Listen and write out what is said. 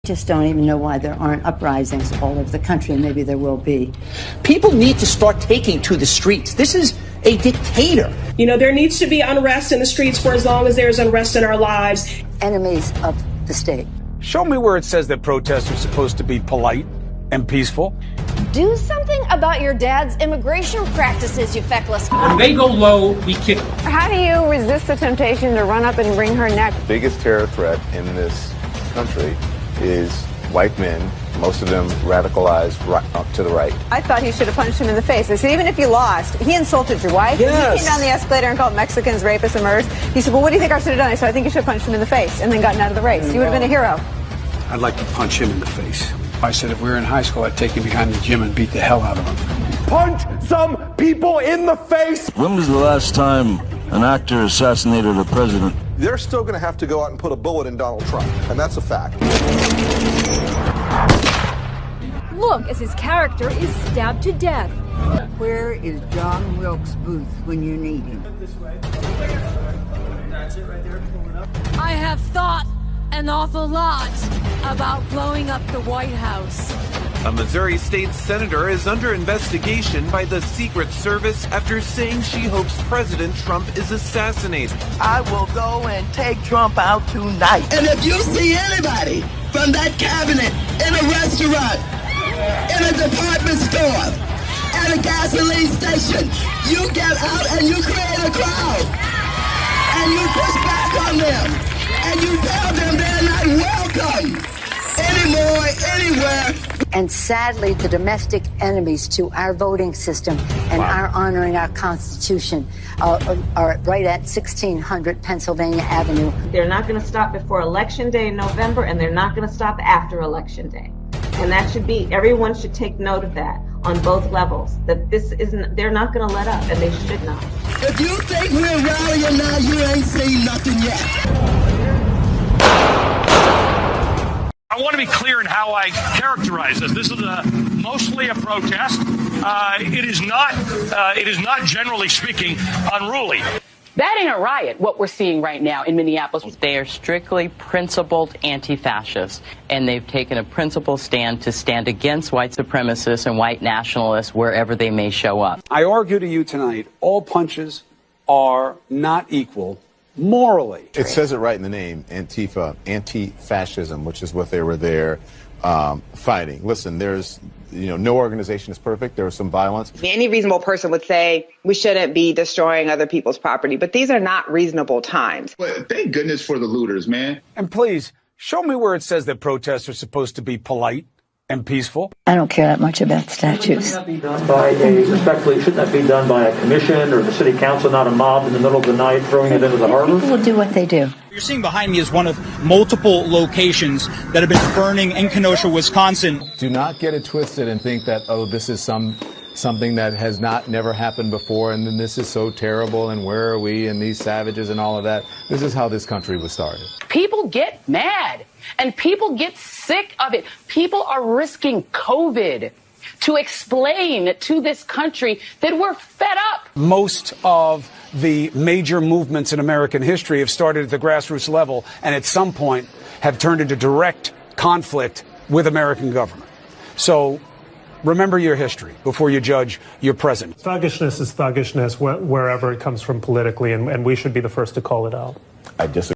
Just don't even know why there aren't uprisings all over the country, and maybe there will be. People need to start taking to the streets. This is a dictator. You know, there needs to be unrest in the streets for as long as there's unrest in our lives. Enemies of the state. Show me where it says that protests are supposed to be polite and peaceful. Do something about your dad's immigration practices, you feckless. When they go low, we kick them. How do you resist the temptation to run up and wring her neck? The biggest terror threat in this country is white men, most of them radicalized right up to the right. I thought he should have punched him in the face. I said, even if you lost, he insulted your wife. Yes. He came down the escalator and called Mexicans rapists and murderers. He said, well, what do you think I should have done? I said, I think you should have punched him in the face and then gotten out of the race. You would have been a hero. I'd like to punch him in the face. I said if we were in high school, I'd take him behind the gym and beat the hell out of him. Punch some people in the face! When was the last time an actor assassinated a president? They're still going to have to go out and put a bullet in Donald Trump, and that's a fact. Look as his character is stabbed to death. Where is John Wilkes Booth when you need him? I have thought an awful lot about blowing up the White House. A Missouri state senator is under investigation by the Secret Service after saying she hopes President Trump is assassinated. I will go and take Trump out tonight. And if you see anybody from that cabinet in a restaurant, in a department store, at a gasoline station, you get out and you create a crowd. And you push back on them. And you tell them they're not welcome anymore, anywhere. And sadly, the domestic enemies to our voting system and our honoring our Constitution are right at 1600 Pennsylvania Avenue. They're not going to stop before Election Day in November, and they're not going to stop after Election Day. And that should be, everyone should take note of that on both levels, that this isn't, they're not going to let up, and they should not. If you think we're rallying now, you ain't seen nothing yet. I want to be clear in how I characterize this. This is mostly a protest. It is not, generally speaking, unruly. That ain't a riot, what we're seeing right now in Minneapolis. They are strictly principled anti-fascists, and they've taken a principled stand to stand against white supremacists and white nationalists wherever they may show up. I argue to you tonight, all punches are not equal morally. It says it right in the name, Antifa, anti-fascism, which is what they were there fighting. Listen, there's, no organization is perfect. There was some violence. Any reasonable person would say we shouldn't be destroying other people's property, but these are not reasonable times. But thank goodness for the looters, man. And please, show me where it says that protests are supposed to be polite and peaceful. I don't care that much about statues. Shouldn't that be done by shouldn't that be done by a commission or the city council, not a mob in the middle of the night throwing it into the harbor? People will do what they do. What you're seeing behind me is one of multiple locations that have been burning in Kenosha, Wisconsin. Do not get it twisted and think that, this is something that has never happened before, and then this is so terrible, and where are we, and these savages and all of that. This is how this country was started. People get mad, and people get sick of it. People are risking COVID to explain to this country that we're fed up. Most of the major movements in American history have started at the grassroots level and at some point have turned into direct conflict with American government. So remember your history before you judge your present. Thuggishness is thuggishness wherever it comes from politically, and we should be the first to call it out. I disagree.